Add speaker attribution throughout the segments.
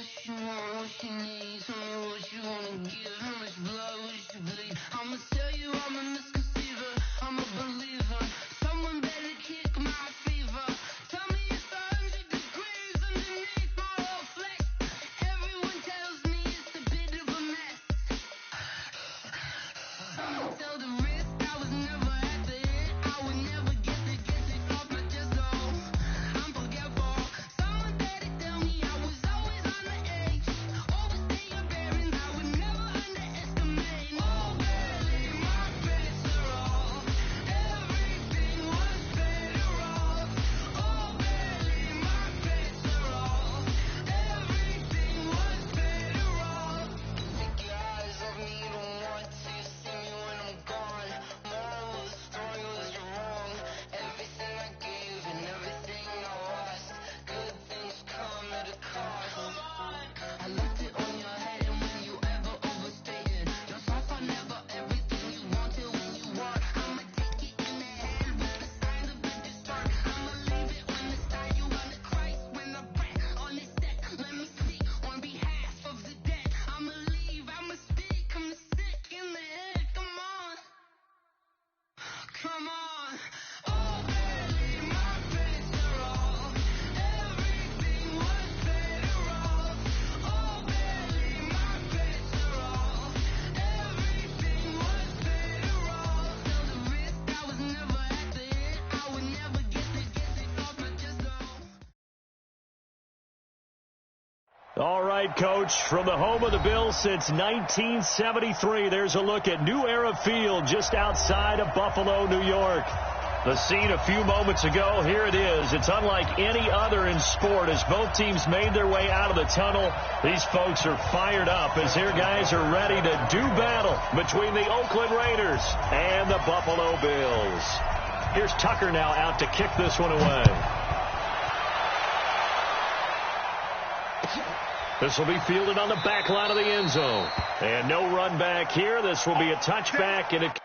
Speaker 1: what you want, what you need. Tell me what you wanna give. How much blood would you bleed? I'ma tell you I'm a misconceiver. I'm a believer. Someone better kick my fever. Tell me it's 100 degrees underneath my whole flex. Everyone tells me it's a bit of a mess. I'ma tell the risk I was never at the end. I would never get it off my chest, though. I'm forgetful. Someone better tell me I was always on the edge. Overstay your bearings, I would never underestimate. Oh, barely my bets are off. Everything was better off. Oh, barely my bets are off. Everything was better off. Take your eyes off me, don't want to see me when I'm gone. Moral of the story was you're wrong. Everything I gave and everything I lost. Good things come at a cost. I left it on your head, and when you ever overstated yourself, I never everything you wanted when you want. I'ma take it in the head with the signs of a distort. I'ma leave it when the style you wanna Christ when I back on this set. Let me speak on behalf of the dead. I'ma leave, I'ma speak, I'm sick in the head. Come on, come on. Oh, barely my bets are off. Everything was better off. Oh, barely my bets are off. Everything was better off. Tell the risk I was never at the end. I would never get it off my chest, though.
Speaker 2: All right, Coach, from the home of the Bills since 1973, there's a look at New Era Field just outside of Buffalo, New York. The scene a few moments ago, here it is. It's unlike any other in sport as both teams made their way out of the tunnel. These folks are fired up as their guys are ready to do battle between the Oakland Raiders and the Buffalo Bills. Here's Tucker now out to kick this one away. This will be fielded on the back line of the end zone. And no run back here. This will be a touchback and it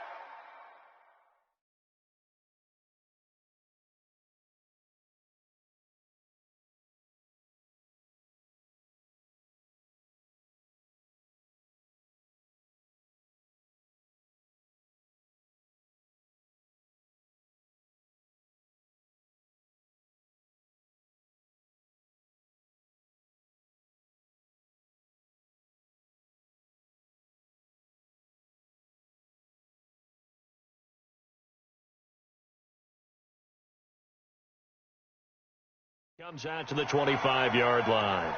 Speaker 2: comes out to the 25-yard line.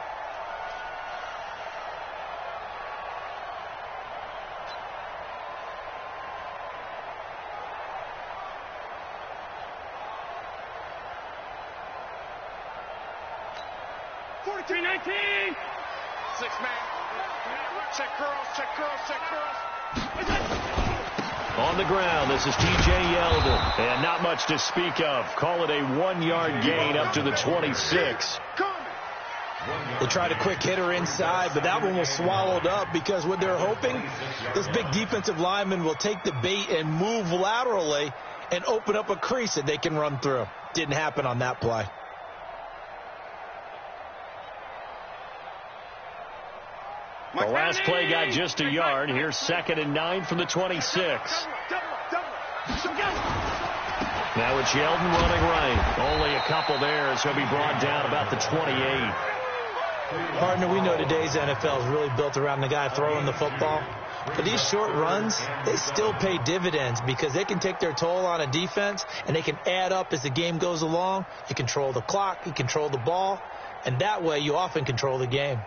Speaker 2: On the ground, this is T.J. Yeldon, and not much to speak of. Call it a 1-yard gain up to the 26.
Speaker 3: They tried a quick hitter inside, but that one was swallowed up because what they're hoping, this big defensive lineman will take the bait and move laterally and open up a crease that they can run through. Didn't happen on that play.
Speaker 2: The last play got just a yard. Here's 2nd and 9 from the 26. Now it's Yeldon running right. Only a couple there as he'll be brought down about the 28.
Speaker 3: Partner, we know today's NFL is really built around the guy throwing the football. But these short runs, they still pay dividends because they can take their toll on a defense and they can add up as the game goes along. You control the clock, you control the ball, and that way you often control the game.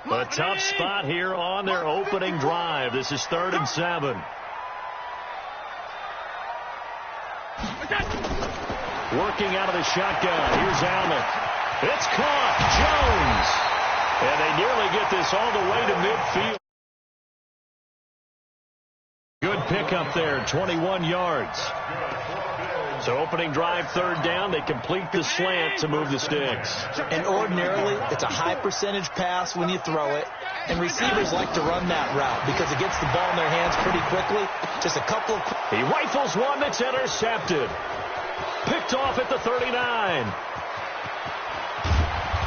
Speaker 2: A tough spot here on their opening drive. This is 3rd and 7. Working out of the shotgun. Here's Allen. It's caught. Jones. And they nearly get this all the way to midfield. Good pickup there. 21 yards. So opening drive, 3rd down. They complete the slant to move the sticks.
Speaker 3: And ordinarily, it's a high percentage pass when you throw it. And receivers like to run that route because it gets the ball in their hands pretty quickly. Just a couple of...
Speaker 2: He rifles one that's intercepted. Picked picked off at the 39.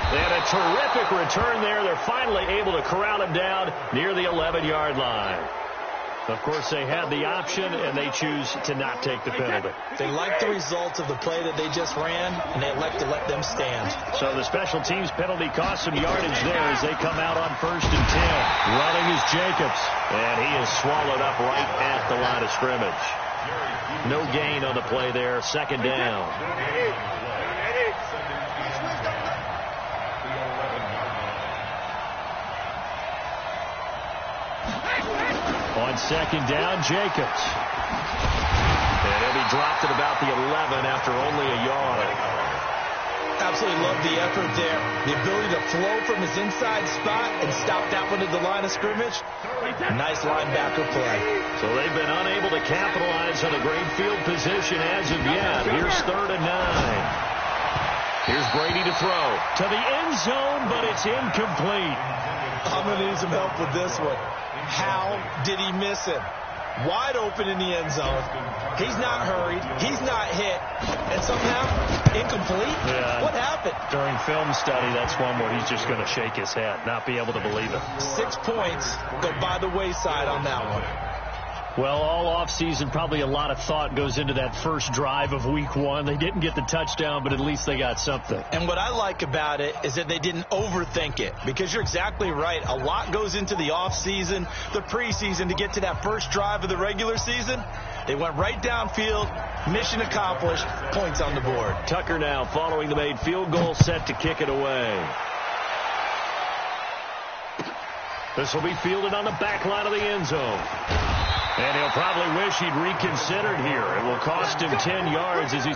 Speaker 2: And a terrific return there. They're finally able to corral him down near the 11-yard line. Of course, they had the option, and they choose to not take the penalty.
Speaker 3: They like the results of the play that they just ran, and they elect to let them stand.
Speaker 2: So the special teams penalty cost some yardage there as they come out on 1st and 10. Running is Jacobs, and he is swallowed up right at the line of scrimmage. No gain on the play there. 2nd down. On 2nd down, Jacobs. And he'll be dropped at about the 11 after only a yard.
Speaker 3: Absolutely love the effort there. The ability to flow from his inside spot and stop that one at the line of scrimmage. Nice linebacker play.
Speaker 2: So they've been unable to capitalize on a great field position as of yet. Here's 3rd and 9. Here's Brady to throw to the end zone, but it's incomplete.
Speaker 3: I'm going to need some help with this one. How did he miss him? Wide open in the end zone. He's not hurried. He's not hit. And somehow, incomplete?
Speaker 2: Yeah.
Speaker 3: What happened?
Speaker 2: During film study, that's one where he's just going to shake his head, not be able to believe it.
Speaker 3: 6 points go by the wayside on that one.
Speaker 2: Well, all offseason, probably a lot of thought goes into that first drive of week 1. They didn't get the touchdown, but at least they got something.
Speaker 3: And what I like about it is that they didn't overthink it, because you're exactly right. A lot goes into the offseason, the preseason, to get to that first drive of the regular season. They went right downfield, mission accomplished, points on the board.
Speaker 2: Tucker now following the made field goal, set to kick it away. This will be fielded on the back line of the end zone. And he'll probably wish he'd reconsidered here. It will cost him 10 yards as he...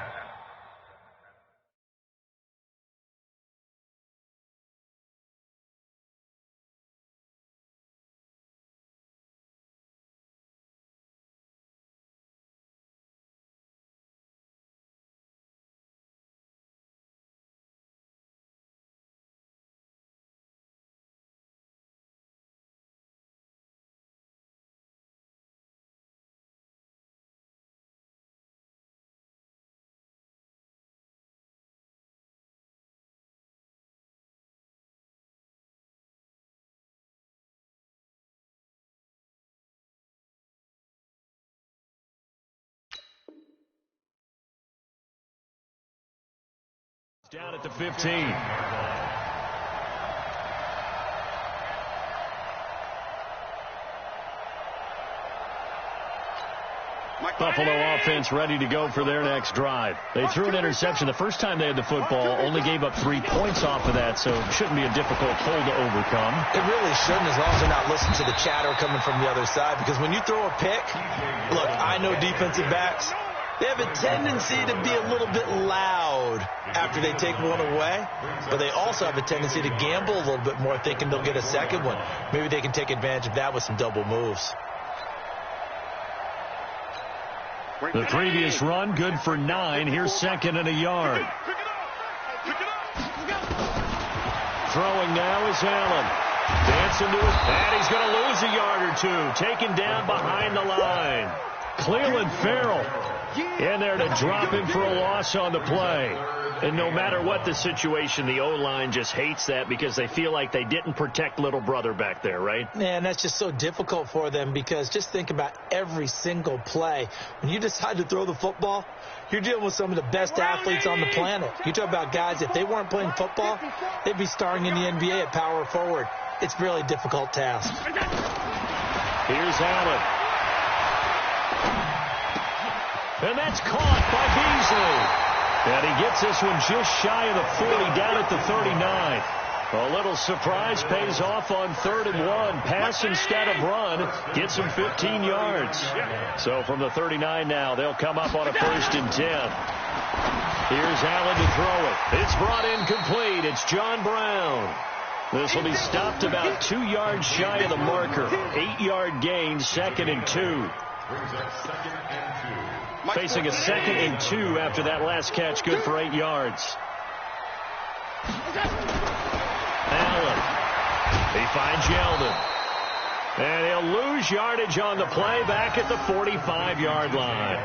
Speaker 2: Down at the 15. Buffalo offense ready to go for their next drive. They threw an interception the first time they had the football, only gave up 3 points off of that, so it shouldn't be a difficult hole to overcome.
Speaker 3: It really shouldn't, as long as they're not listening to the chatter coming from the other side, because when you throw a pick, look, I know defensive backs, they have a tendency to be a little bit loud after they take one away, but they also have a tendency to gamble a little bit more, thinking they'll get a second one. Maybe they can take advantage of that with some double moves.
Speaker 2: The previous run, good for 9. Here's 2nd and a yard. Throwing now is Allen. Dancing to it, and he's going to lose a yard or 2. Taken down behind the line. Cleveland Farrell in there to drop him for a loss on the play. And no matter what the situation, the O-line just hates that because they feel like they didn't protect little brother back there, right?
Speaker 3: Man, that's just so difficult for them, because just think about every single play. When you decide to throw the football, you're dealing with some of the best athletes on the planet. You talk about guys, if they weren't playing football, they'd be starring in the NBA at power forward. It's a really difficult task.
Speaker 2: Here's Allen. And that's caught by Beasley. And he gets this one just shy of the 40, down at the 39. A little surprise pays off on 3rd and 1. Pass instead of run. Gets him 15 yards. So from the 39 now, they'll come up on a 1st and 10. Here's Allen to throw it. It's brought in complete. It's John Brown. This will be stopped about 2 yards shy of the marker. 8-yard gain, 2nd and 2. Facing a 2nd and 2 after that last catch, good for 8 yards. Allen. He finds Yeldon. And he'll lose yardage on the play back at the 45-yard line.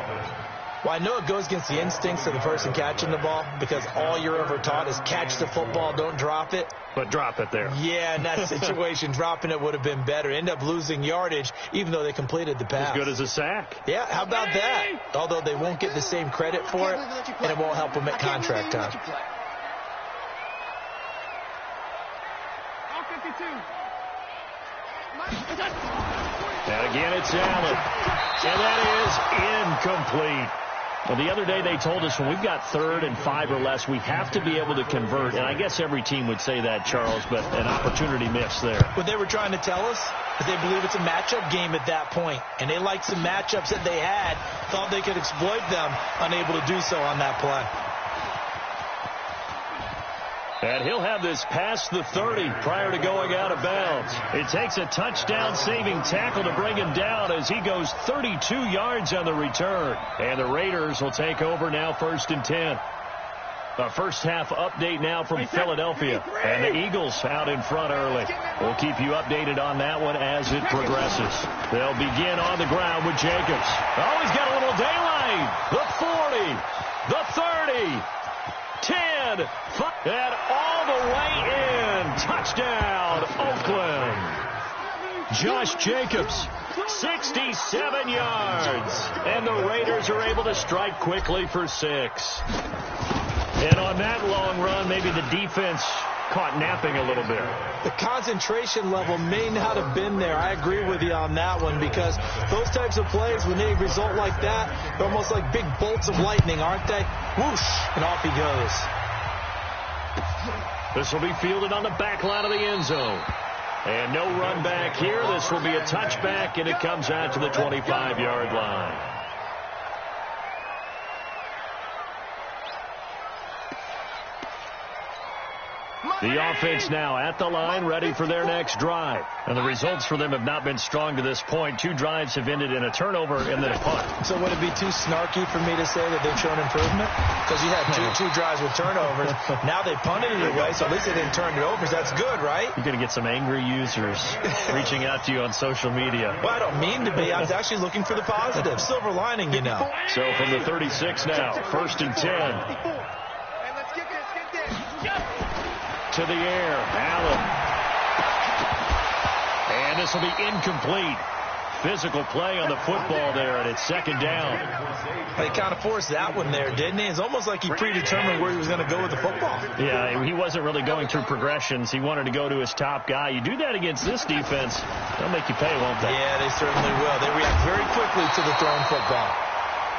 Speaker 3: Well, I know it goes against the instincts of the person catching the ball because all you're ever taught is catch the football, don't drop it.
Speaker 2: But drop it there.
Speaker 3: Yeah, in that situation, dropping it would have been better. End up losing yardage, even though they completed the pass.
Speaker 2: As good as a sack.
Speaker 3: Yeah, how about that? Although they won't get the same credit for it, and it won't help them at contract time.
Speaker 2: And again, it's Allen. And that is incomplete. Well, the other day they told us when we've got 3rd and 5 or less, we have to be able to convert. And I guess every team would say that, Charles, but an opportunity missed there.
Speaker 3: What they were trying to tell us is they believe it's a matchup game at that point. And they liked some matchups that they had, thought they could exploit them, unable to do so on that play.
Speaker 2: And he'll have this past the 30 prior to going out of bounds. It takes a touchdown-saving tackle to bring him down as he goes 32 yards on the return. And the Raiders will take over now 1st and 10. A first-half update now from Philadelphia. And the Eagles out in front early. We'll keep you updated on that one as it progresses. They'll begin on the ground with Jacobs. Oh, he's got a little daylight. The 40, the 30. 10, 5, and all the way in. Touchdown, Oakland. Josh Jacobs, 67 yards. And the Raiders are able to strike quickly for 6. And on that long run, maybe the defense caught napping a little bit.
Speaker 3: The concentration level may not have been there. I agree with you on that one because those types of plays, when they result like that, they're almost like big bolts of lightning, aren't they? Whoosh, and off he goes.
Speaker 2: This will be fielded on the back line of the end zone. And no run back here. This will be a touchback, and it comes out to the 25-yard line. The offense now at the line, ready for their next drive. And the results for them have not been strong to this point. 2 drives have ended in a turnover and then a punt.
Speaker 3: So would it be too snarky for me to say that they've shown improvement? Because you had two drives with turnovers. Now they punted it away, so at least they didn't turn it over. So that's good, right?
Speaker 2: You're going to get some angry users reaching out to you on social media.
Speaker 3: Well, I don't mean to be. I was actually looking for the positive. Silver lining, you know.
Speaker 2: So from the 36 now, 1st and 10. To the air, Allen. And this will be incomplete. Physical play on the football there, and it's 2nd down.
Speaker 3: They kind of forced that one there, didn't he? It's almost like he predetermined where he was going to go with the football.
Speaker 2: Yeah, he wasn't really going through progressions. He wanted to go to his top guy. You do that against this defense, they'll make you pay, won't they?
Speaker 3: Yeah, they certainly will. They react very quickly to the thrown football.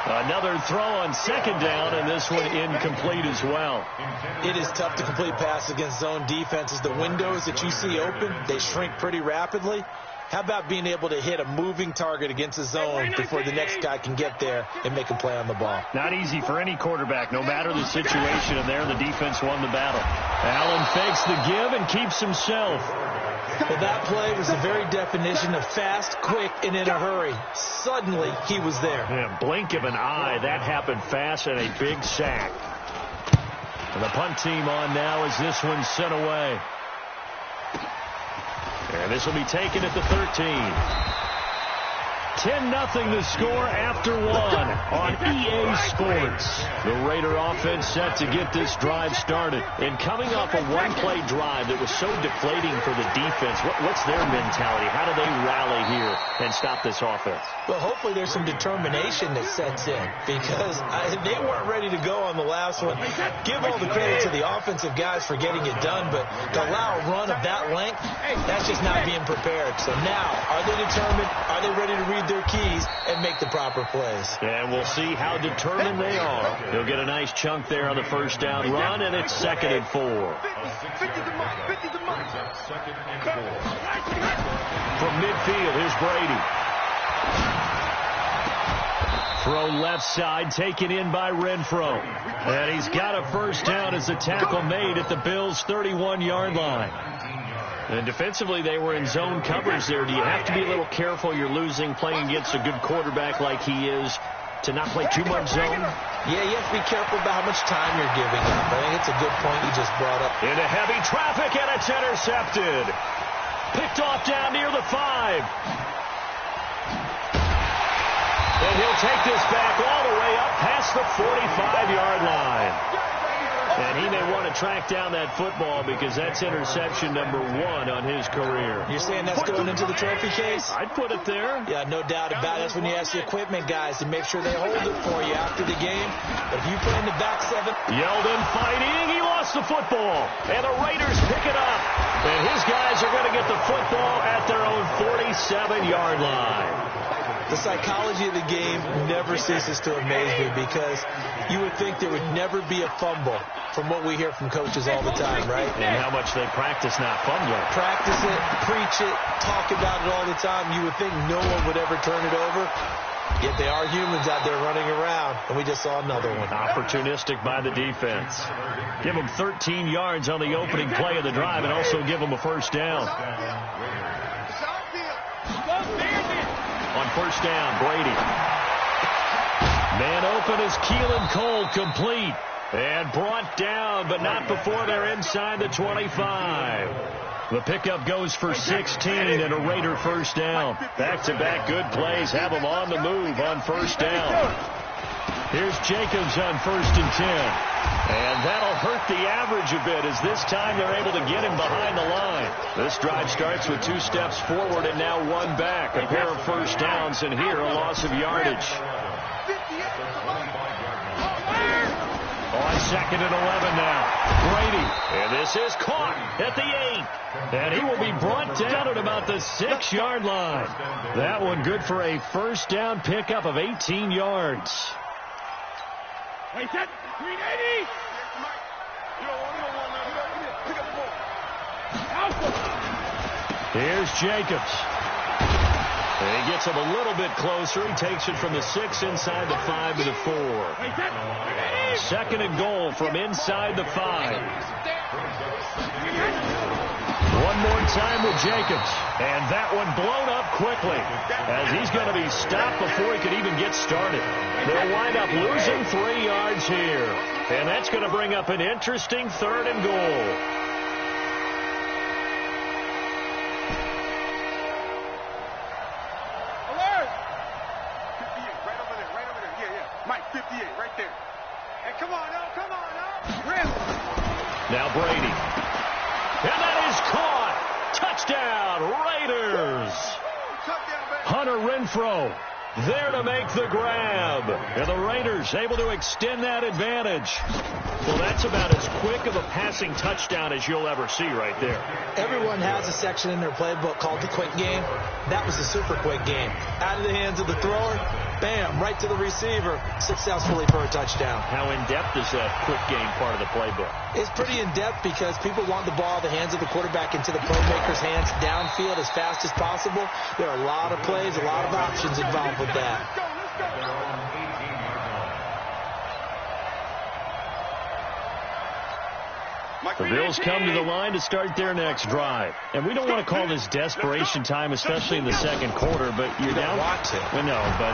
Speaker 2: Another throw on 2nd down, and this one incomplete as well.
Speaker 3: It is tough to complete passes against zone defenses. The windows that you see open, they shrink pretty rapidly. How about being able to hit a moving target against a zone before the next guy can get there and make a play on the ball?
Speaker 2: Not easy for any quarterback, no matter the situation, and there the defense won the battle. Allen fakes the give and keeps himself.
Speaker 3: Well, that play was the very definition of fast, quick, and in a hurry. Suddenly, he was there.
Speaker 2: Yeah, blink of an eye. That happened fast and a big sack. And the punt team on now as this one's sent away. And this will be taken at the 13. 10-0 the score after 1 on EA Sports. The Raider offense set to get this drive started. And coming off a one-play drive that was so deflating for the defense, what's their mentality? How do they rally here and stop this offense?
Speaker 3: Well, hopefully there's some determination that sets in because they weren't ready to go on the last one. Give all the credit to the offensive guys for getting it done, but to allow a run of that length, that's just not being prepared. So now, are they determined? Are they ready to read their keys and make the proper plays?
Speaker 2: And we'll see how determined they are. They'll get a nice chunk there on the 1st down run, and it's 2nd and 4. From midfield, here's Brady. Throw left side, taken in by Renfro. And he's got a 1st down as the tackle made at the Bills' 31-yard line. And defensively, they were in zone coverage there. Do you have to be a little careful? You're losing, playing against a good quarterback like he is, to not play too much zone?
Speaker 3: Yeah, you have to be careful about how much time you're giving up. I think it's a good point you just brought up.
Speaker 2: Into heavy traffic, and it's intercepted. Picked off down near the 5. And he'll take this back all the way up past across the 45-yard line. And he may want to track down that football because that's interception number 1 on his career.
Speaker 3: You're saying that's going into the trophy case?
Speaker 2: I'd put it there.
Speaker 3: Yeah, no doubt about it. That's when you ask the equipment guys to make sure they hold it for you after the game. But if you play in the back 7...
Speaker 2: Yeldon fighting. He lost the football. And the Raiders pick it up. And his guys are going to get the football at their own 47-yard line.
Speaker 3: The psychology of the game never ceases to amaze me because you would think there would never be a fumble from what we hear from coaches all the time, right?
Speaker 2: And how much they practice not fumbling.
Speaker 3: Practice it, preach it, talk about it all the time. You would think no one would ever turn it over. Yet they are humans out there running around, and we just saw another one.
Speaker 2: Opportunistic by the defense. Give them 13 yards on the opening play of the drive and also give them a first down. On first down, Brady. Man open is Keelan Cole, complete. And brought down, but not before they're inside the 25. The pickup goes for 16 and a Raider first down. Back-to-back good plays have them on the move on first down. Here's Jacobs on 1st and 10. And that'll hurt the average a bit as this time they're able to get him behind the line. This drive starts with 2 steps forward and now 1 back. A pair of first downs and here a loss of yardage. On 2nd and 11 now. Brady. And this is caught at the 8. And he will be brought down at about the 6-yard line. That one good for a first down pickup of 18 yards.
Speaker 4: Wait, set. 380.
Speaker 2: Here's Jacobs. And he gets him a little bit closer. He takes it from the 6 inside the 5 to the 4. 2nd and goal from inside the 5. One more time with Jacobs. And that one blown up quickly as he's going to be stopped before he could even get started. They'll wind up losing 3 yards here. And that's going to bring up an interesting 3rd and goal. Now Brady. And that is caught. Touchdown, Raiders. Hunter Renfrow there to make the grab. And the Raiders able to extend that advantage. Well, that's about as quick of a passing touchdown as you'll ever see right there.
Speaker 3: Everyone has a section in their playbook called the quick game. That was the super quick game. Out of the hands of the thrower, bam, right to the receiver, successfully for a touchdown.
Speaker 2: How in-depth is that quick game part of the playbook?
Speaker 3: It's pretty in-depth because people want the ball in the hands of the quarterback into the playmaker's hands downfield as fast as possible. There are a lot of plays, a lot of options involved with that.
Speaker 2: The Bills come to the line to start their next drive. And we don't want to call this desperation time, especially in the second quarter, but you're down.
Speaker 3: Want to.
Speaker 2: Well, no, but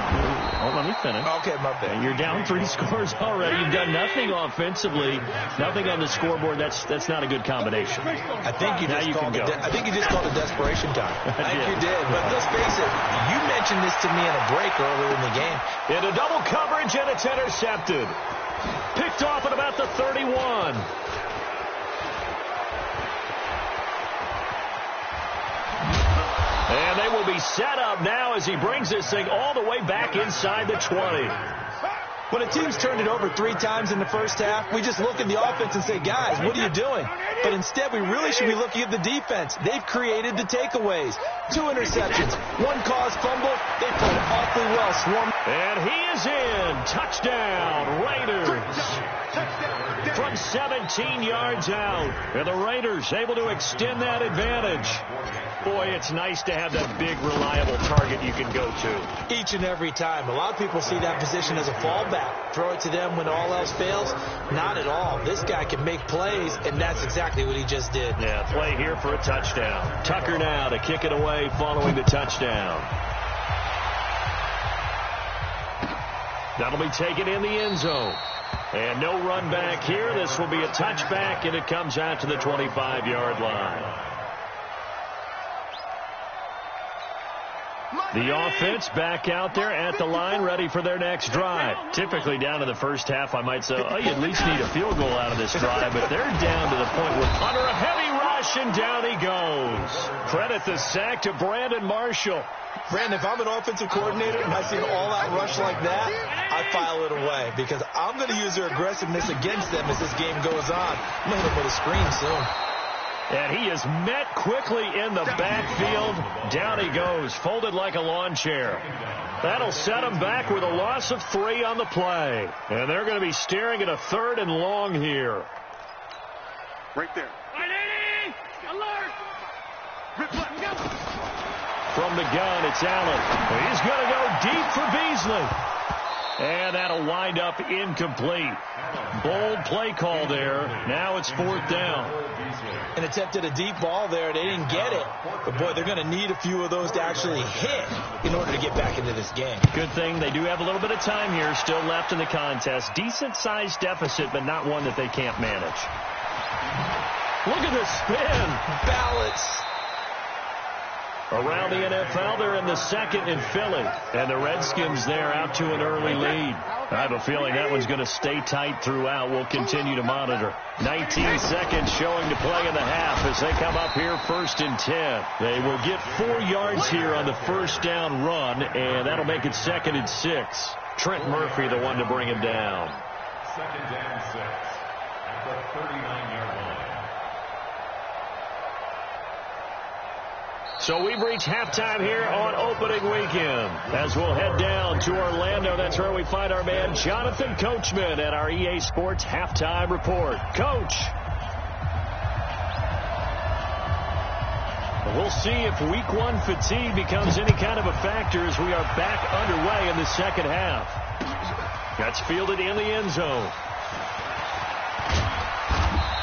Speaker 2: let me finish.
Speaker 3: Okay, my bad.
Speaker 2: You're down 3 scores already. You've done nothing offensively, nothing on the scoreboard. That's not a good combination.
Speaker 3: I think you just called it desperation time. I think you did. But let's face it, you mentioned this to me in a break earlier in the game.
Speaker 2: Into double coverage, and it's intercepted. Picked off at about the 31. And they will be set up now as he brings this thing all the way back inside the 20.
Speaker 3: When a team's turned it over 3 times in the first half, we just look at the offense and say, guys, what are you doing? But instead, we really should be looking at the defense. They've created the takeaways. 2 interceptions, 1 caused fumble. They played awfully well.
Speaker 2: And he is in. Touchdown, Raiders. From 17 yards out. And the Raiders able to extend that advantage. Boy, it's nice to have that big, reliable target you can go to.
Speaker 3: Each and every time. A lot of people see that position as a fallback. Throw it to them when all else fails. Not at all. This guy can make plays, and that's exactly what he just did.
Speaker 2: Yeah, play here for a touchdown. Tucker now to kick it away following the touchdown. That'll be taken in the end zone. And no run back here. This will be a touchback, and it comes out to the 25-yard line. The offense back out there at the line, ready for their next drive. Typically down to the first half, I might say, oh, you at least need a field goal out of this drive, but they're down to the point where under a heavy rush, and down he goes. Credit the sack to Brandon Marshall.
Speaker 3: Brandon, if I'm an offensive coordinator and I see an all-out rush like that, I file it away because I'm going to use their aggressiveness against them as this game goes on. I'm going to hit them with a screen soon.
Speaker 2: And he is met quickly in the backfield. Down he goes, folded like a lawn chair. That'll set him back with a loss of 3 on the play. And they're going to be staring at a 3rd and long here.
Speaker 4: Right there. Alert!
Speaker 2: From the gun, it's Allen. He's going to go deep for Beasley. And that'll wind up incomplete. Bold play call there. Now it's 4th down.
Speaker 3: And attempted a deep ball there. They didn't get it. But, boy, they're going to need a few of those to actually hit in order to get back into this game.
Speaker 2: Good thing they do have a little bit of time here still left in the contest. Decent-sized deficit, but not one that they can't manage. Look at the spin.
Speaker 3: Balance.
Speaker 2: Around the NFL, they're in the 2nd in Philly. And the Redskins there out to an early lead. I have a feeling that one's going to stay tight throughout. We'll continue to monitor. 19 seconds showing to play in the half as they come up here 1st and 10. They will get 4 yards here on the first down run, and that'll make it 2nd and 6. Trent Murphy, the one to bring him down.
Speaker 5: 2nd down 6 at the 39-yard line.
Speaker 2: So we've reached halftime here on opening weekend. As we'll head down to Orlando, that's where we find our man Jonathan Coachman at our EA Sports Halftime Report. Coach. We'll see if week 1 fatigue becomes any kind of a factor as we are back underway in the second half. That's fielded in the end zone.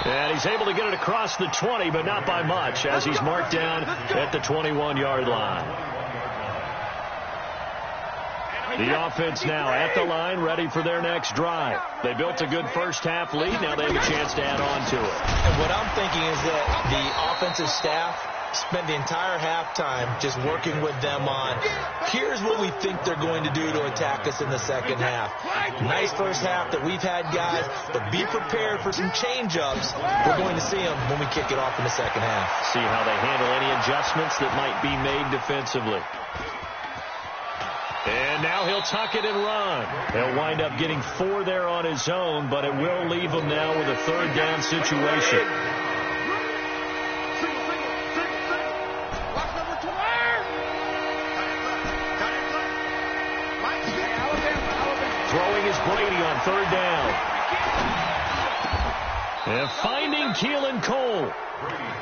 Speaker 2: And he's able to get it across the 20, but not by much, as he's marked down at the 21-yard line. The offense now at the line, ready for their next drive. They built a good first-half lead. Now they have a chance to add on to it.
Speaker 3: And what I'm thinking is that the offensive staff spent the entire halftime just working with them on, here's what we think they're going to do to attack us in the second half. Nice first half that we've had, guys, but be prepared for some change-ups. We're going to see them when we kick it off in the second half.
Speaker 2: See how they handle any adjustments that might be made defensively. And now he'll tuck it and run. He'll wind up getting 4 there on his own, but it will leave him now with a 3rd down situation. Throwing is Brady on 3rd down. And finding Keelan Cole.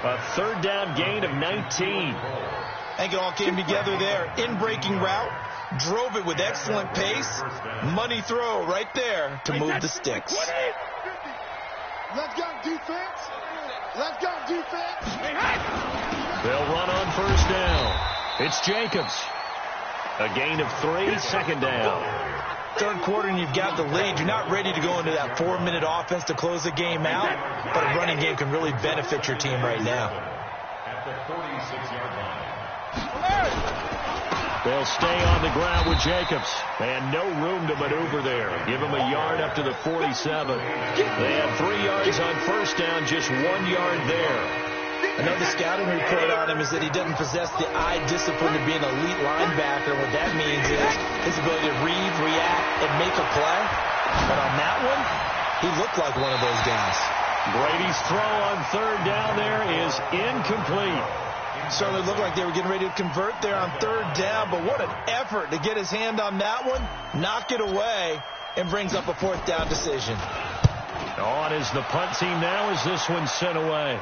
Speaker 2: A 3rd down gain of 19.
Speaker 3: I think it all came together there. In-breaking route. Drove it with excellent pace. Money throw right there to move the sticks.
Speaker 6: Let's go defense. Let's go defense.
Speaker 2: They'll run on 1st down. It's Jacobs. A gain of 3, 2nd down.
Speaker 3: 3rd quarter and you've got the lead. You're not ready to go into that 4-minute offense to close the game out, but a running game can really benefit your team right now.
Speaker 5: At the 46-yard line.
Speaker 2: They'll stay on the ground with Jacobs, and no room to maneuver there. Give him a yard up to the 47. They had 3 yards on 1st down, just 1 yard there.
Speaker 3: Another scouting report on him is that he doesn't possess the eye discipline to be an elite linebacker. What that means is his ability to read, react, and make a play. But on that one, he looked like one of those guys.
Speaker 2: Brady's throw on 3rd down there is incomplete.
Speaker 3: Certainly looked like they were getting ready to convert there on 3rd down, but what an effort to get his hand on that one, knock it away, and brings up a 4th down decision.
Speaker 2: On is the punt team now as this one's sent away.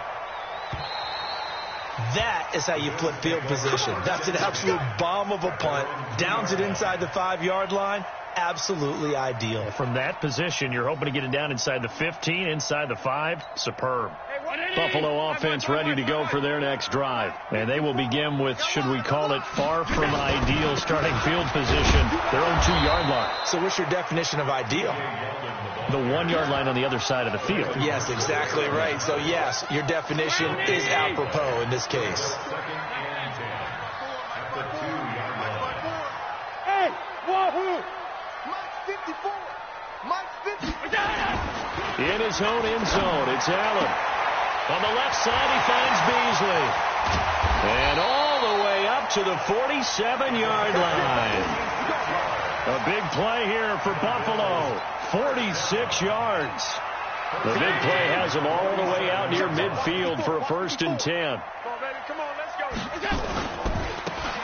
Speaker 3: That is how you flip field position. That's an absolute bomb of a punt. Downs it inside the 5-yard line. Absolutely ideal.
Speaker 2: From that position, you're hoping to get it down inside the 15, inside the 5. Superb. Buffalo offense ready to go for their next drive. And they will begin with, should we call it, far from ideal starting field position, their own 2-yard line.
Speaker 3: So what's your definition of ideal?
Speaker 2: The 1-yard line on the other side of the field.
Speaker 3: Yes, exactly right. So, yes, your definition is apropos in this case.
Speaker 2: In his own end zone, it's Allen. On the left side, he finds Beasley. And all the way up to the 47-yard line. A big play here for Buffalo. 46 yards. The big play has him all the way out near midfield for a 1st and 10.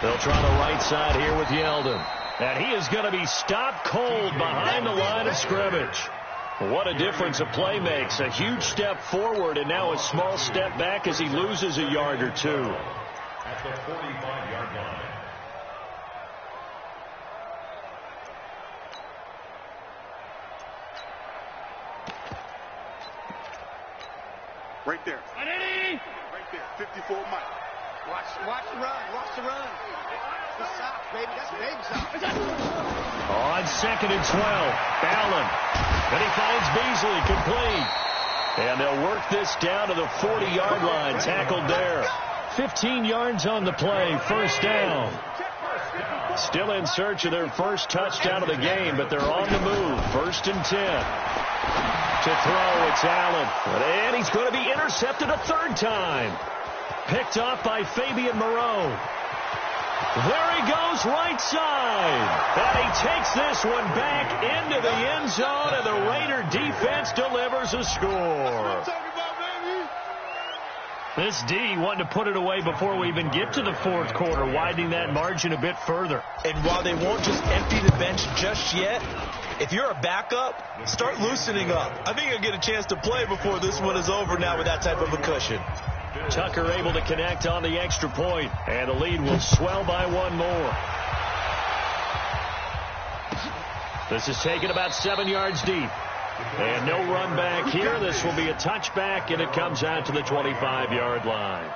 Speaker 2: They'll try the right side here with Yeldon. And he is going to be stopped cold behind the line of scrimmage. What a difference a play makes. A huge step forward and now a small step back as he loses a yard or two.
Speaker 5: At the 45-yard line.
Speaker 4: Right there. Right there. 54 Mike.
Speaker 6: Watch the run. Watch the run. The South, baby. That's baby South.
Speaker 2: On 2nd and 12, Allen. And he finds Beasley complete. And they'll work this down to the 40-yard line. Tackled there. 15 yards on the play. 1st down. Still in search of their first touchdown of the game, but they're on the move. 1st and 10. To throw, it's Allen. And he's going to be intercepted a 3rd time. Picked off by Fabian Moreau. There he goes, right side. And he takes this one back into the end zone, and the Raider defense delivers a score. This D wanting to put it away before we even get to the 4th quarter, widening that margin a bit further.
Speaker 3: And while they won't just empty the bench just yet, if you're a backup, start loosening up. I think you'll get a chance to play before this one is over now with that type of a cushion.
Speaker 2: Tucker able to connect on the extra point, and the lead will swell by 1 more. This is taken about 7 yards deep. And no run back here. This will be a touchback, and it comes out to the 25-yard line.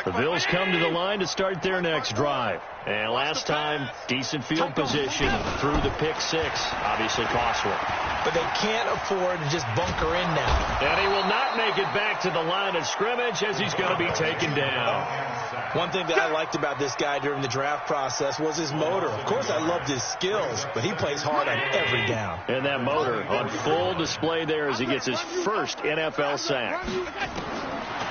Speaker 2: The Bills come to the line to start their next drive. And last time, decent field position through the pick 6. Obviously costly.
Speaker 3: But they can't afford to just bunker in now.
Speaker 2: And he will not make it back to the line of scrimmage as he's going to be taken down.
Speaker 3: One thing that I liked about this guy during the draft process was his motor. Of course, I loved his skills, but he plays hard on every down.
Speaker 2: And that motor on full display there as he gets his first NFL sack.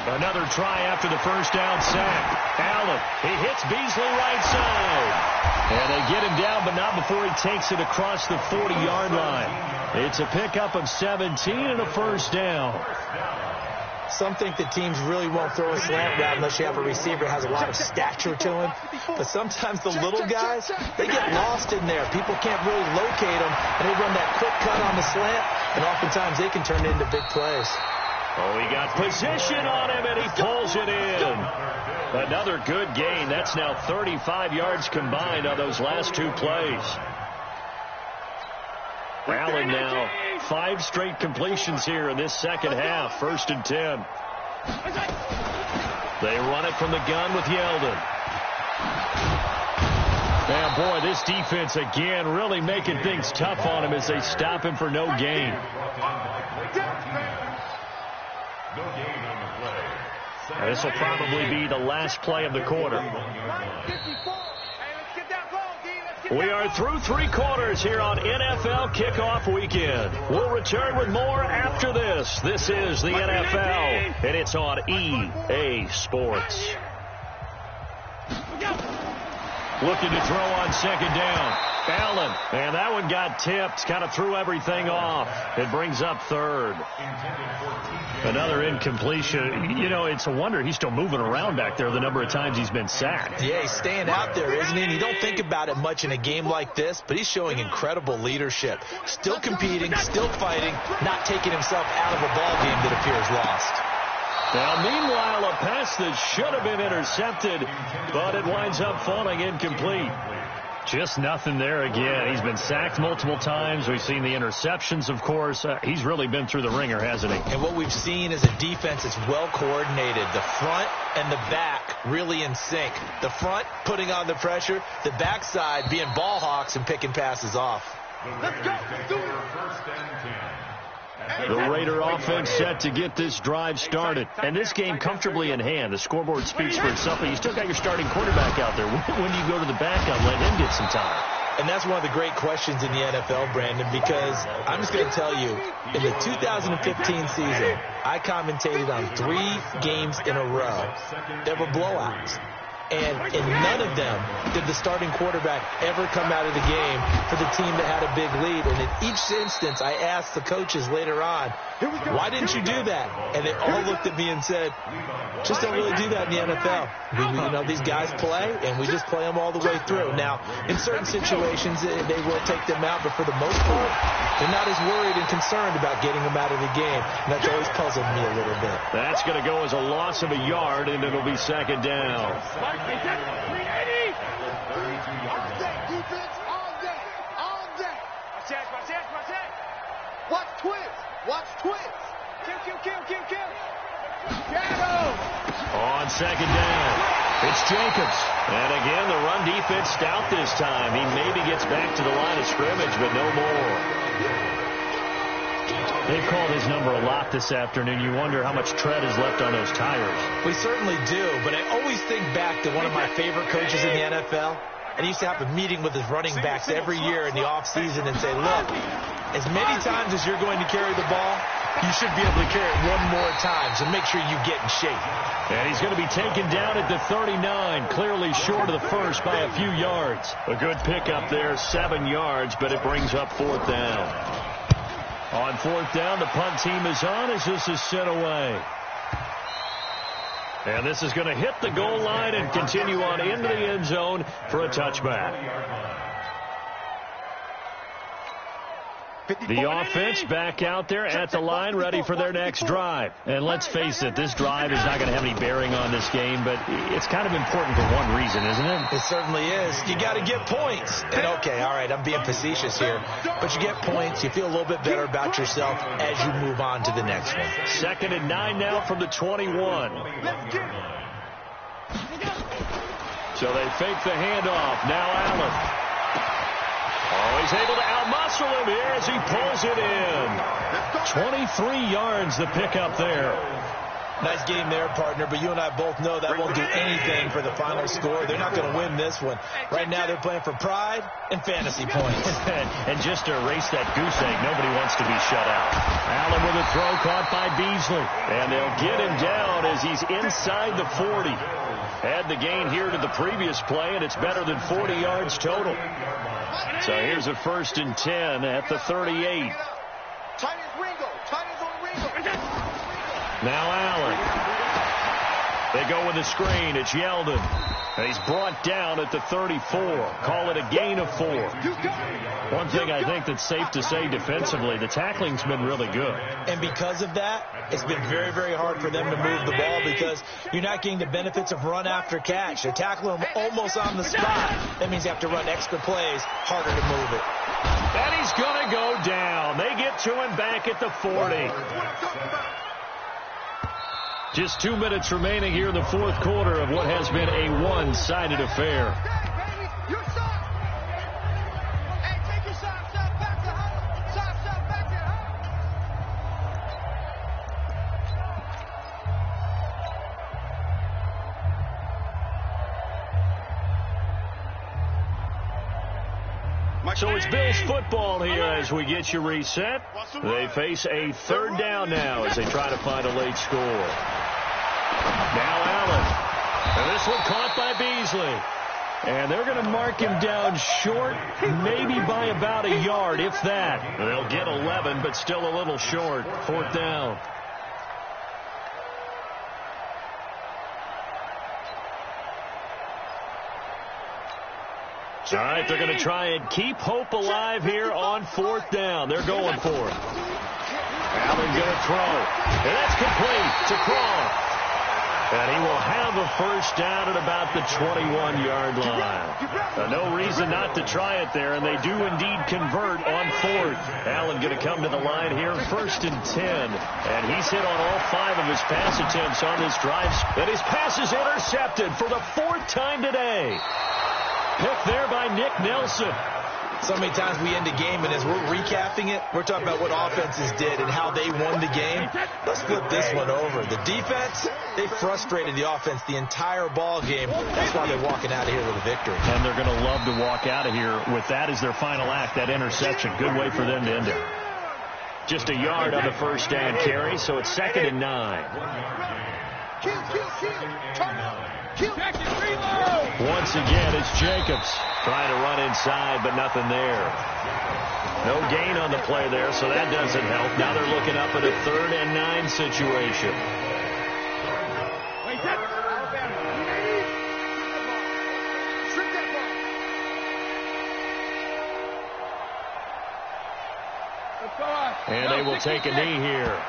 Speaker 2: Another try after the 1st down sack. Allen, he hits Beasley right side. And they get him down, but not before he takes it across the 40-yard line. It's a pickup of 17 and a 1st down.
Speaker 3: Some think that teams really won't throw a slant route unless you have a receiver who has a lot of stature to him. But sometimes the little guys, they get lost in there. People can't really locate them, and they run that quick cut on the slant, and oftentimes they can turn it into big plays.
Speaker 2: Oh, he got position on him, and he pulls it in. Another good gain. That's now 35 yards combined on those last 2 plays. Allen now 5 straight completions here in this second half. 1st and 10. They run it from the gun with Yeldon. Now, boy, this defense again really making things tough on him as they stop him for no gain. This will probably be the last play of the quarter. We are through 3 quarters here on NFL Kickoff Weekend. We'll return with more after this. This is the NFL, and it's on EA Sports. Looking to throw on 2nd down. Allen, and that one got tipped, kind of threw everything off. It brings up 3rd. Another incompletion. You know, it's a wonder he's still moving around back there the number of times he's been sacked.
Speaker 3: Yeah, he's staying out there, isn't he? And you don't think about it much in a game like this, but he's showing incredible leadership. Still competing, still fighting, not taking himself out of a ball game that appears lost.
Speaker 2: Now, meanwhile, a pass that should have been intercepted, but it winds up falling incomplete. Just nothing there again. He's been sacked multiple times. We've seen the interceptions, of course. He's really been through the ringer, hasn't he?
Speaker 3: And what we've seen is a defense that's well coordinated. The front and the back really in sync. The front putting on the pressure. The backside being ball hawks and picking passes off.
Speaker 6: Let's go. Do it.
Speaker 5: 1st and 10.
Speaker 2: The Raider offense set to get this drive started. And this game comfortably in hand. The scoreboard speaks for itself, but you still got your starting quarterback out there. When do you go to the backup, let him get some time?
Speaker 3: And that's one of the great questions in the NFL, Brandon, because I'm just going to tell you, in the 2015 season, I commentated on 3 games in a row. There were blowouts. And in none of them did the starting quarterback ever come out of the game for the team that had a big lead. And in each instance, I asked the coaches later on, why didn't you do that? And they all looked at me and said, just don't really do that in the NFL. These guys play, and we just play them all the way through. Now, in certain situations, they will take them out, but for the most part, they're not as worried and concerned about getting them out of the game. And that's always puzzled me a little bit.
Speaker 2: That's going to go as a loss of a yard, and it'll be second down.
Speaker 6: All day, defense, all day, all day. Watch it. Watch twins. Kill.
Speaker 2: On second down, it's Jacobs. And again, the run defense stout this time. He maybe gets back to the line of scrimmage, but no more. They've called his number a lot this afternoon. You wonder how much tread is left on those tires.
Speaker 3: We certainly do, but I always think back to one of my favorite coaches in the NFL. And he used to have a meeting with his running backs every year in the offseason and say, look, as many times as you're going to carry the ball, you should be able to carry it one more time, so make sure you get in shape.
Speaker 2: And he's going to be taken down at the 39, clearly short of the first by a few yards. A good pickup there, 7 yards, but it brings up fourth down. On fourth down, the punt team is on as this is sent away. And this is going to hit the goal line and continue on into the end zone for a touchback. The offense back out there at the line, ready for their next drive. And let's face it, this drive is not going to have any bearing on this game, but it's kind of important for one reason, isn't it?
Speaker 3: It certainly is. You got to get points. And okay, all right, I'm being facetious here, but you get points, you feel a little bit better about yourself as you move on to the next one.
Speaker 2: 2nd and 9 now from the 21. So they fake the handoff. Now Allen. Oh, he's able to outmuscle him here as he pulls it in. 23 yards the pickup there.
Speaker 3: Nice game there, partner, but you and I both know that won't do anything for the final score. They're not going to win this one. Right now they're playing for pride and fantasy points.
Speaker 2: And just to erase that goose egg, nobody wants to be shut out. Allen with a throw caught by Beasley. And they'll get him down as he's inside the 40. Add the gain here to the previous play, and it's better than 40 yards total. So here's a 1st and 10 at the 38. Now Allen. They go with a screen. It's Yeldon. And he's brought down at the 34. Call it a gain of 4. One thing I think that's safe to say defensively, the tackling's been really good.
Speaker 3: And because of that, it's been very, very hard for them to move the ball because you're not getting the benefits of run after catch. They're tackling them almost on the spot. That means you have to run extra plays, harder to move it.
Speaker 2: And he's going to go down. They get to him back at the 40. Just 2 minutes remaining here in the fourth quarter of what has been a one-sided affair. So it's Bills football here as we get you reset. They face a 3rd down now as they try to find a late score. Now Allen. And this one caught by Beasley. And they're going to mark him down short, maybe by about a yard, if that. They'll get 11, but still a little short. 4th down. All right, they're going to try and keep hope alive here on 4th down. They're going for it. Allen going to throw. And that's complete to Craw. And he will have a 1st down at about the 21-yard line. No reason not to try it there, and they do indeed convert on 4th. Allen going to come to the line here, 1st and 10. And he's hit on all 5 of his pass attempts on this drive. And his pass is intercepted for the 4th time today. Pick there by Nick Nelson.
Speaker 3: So many times we end a game, and as we're recapping it, we're talking about what offenses did and how they won the game. Let's flip this one over. The defense, they frustrated the offense the entire ball game. That's why they're walking out of here with a victory.
Speaker 2: And they're going to love to walk out of here with that as their final act, that interception. Good way for them to end it. Just a yard on the first down carry, so it's 2nd and 9. Once again, it's Jacobs trying to run inside, but nothing there. No gain on the play there, so that doesn't help. Now they're looking up at a 3rd and 9 situation. And they will take a knee here.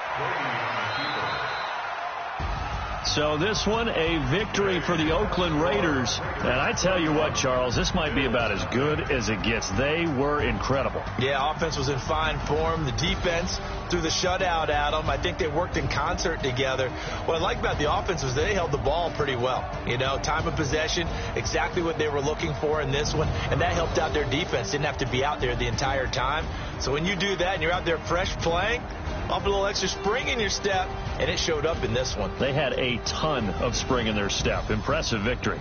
Speaker 2: So this one, a victory for the Oakland Raiders. And I tell you what, Charles, this might be about as good as it gets. They were incredible.
Speaker 3: Yeah, offense was in fine form. The defense threw the shutout at them. I think they worked in concert together. What I like about the offense was they held the ball pretty well. You know, time of possession, exactly what they were looking for in this one. And that helped out their defense. Didn't have to be out there the entire time. So when you do that and you're out there fresh playing, off a little extra spring in your step, and it showed up in this one.
Speaker 2: They had a ton of spring in their step. Impressive victory.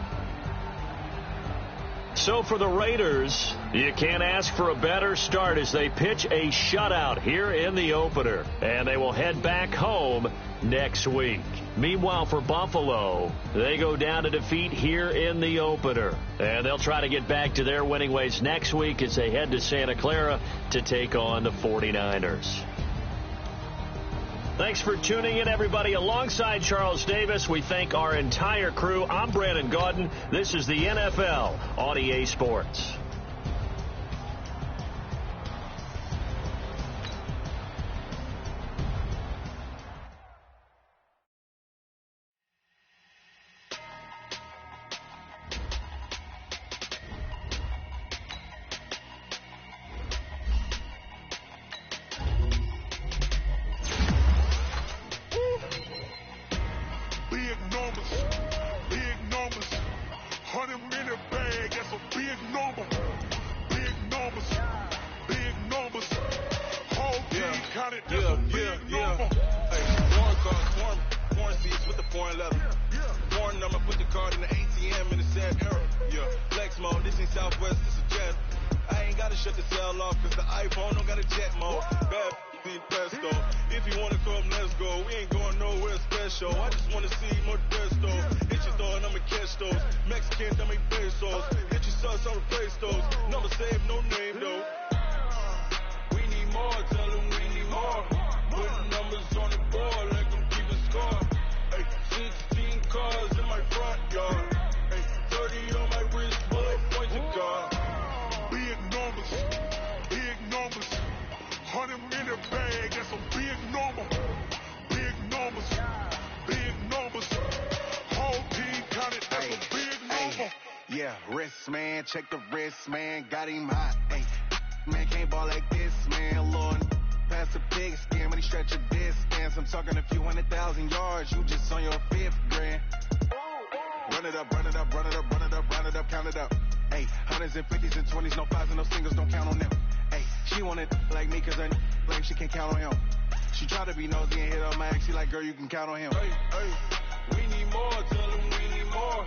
Speaker 2: So for the Raiders, you can't ask for a better start as they pitch a shutout here in the opener. And they will head back home next week. Meanwhile, for Buffalo, they go down to defeat here in the opener. And they'll try to get back to their winning ways next week as they head to Santa Clara to take on the 49ers. Thanks for tuning in, everybody. Alongside Charles Davis, we thank our entire crew. I'm Brandon Gaudin. This is the NFL on EA Sports.
Speaker 7: Check the wrist, man, got him hot. Hey, man, can't ball like this, man. Lord, pass the pig skin, but he stretch a distance. I'm talking a few 100,000 yards. You just on your 5th grand. Run it up, run it up, run it up, run it up, run it up, count it up. Hey, 100s and 50s and 20s, no 5s and no singles, don't count on them. Hey, she wanted like me, cause her like she can't count on him. She tried to be nosy and hit on my ex. She like, girl, you can count on him.
Speaker 8: Hey, hey, we need more, tell them we need more.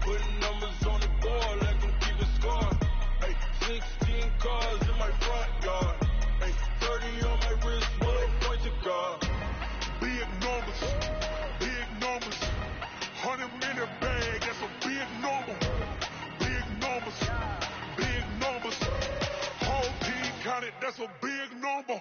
Speaker 8: Putting numbers on the board like them keep a score. Hey, 16 cars in my front yard. Hey, 30 on my wrist, bullet point to God.
Speaker 4: Big numbers, 100 in the bag, that's a big number. Big numbers, whole team counted, that's a big number.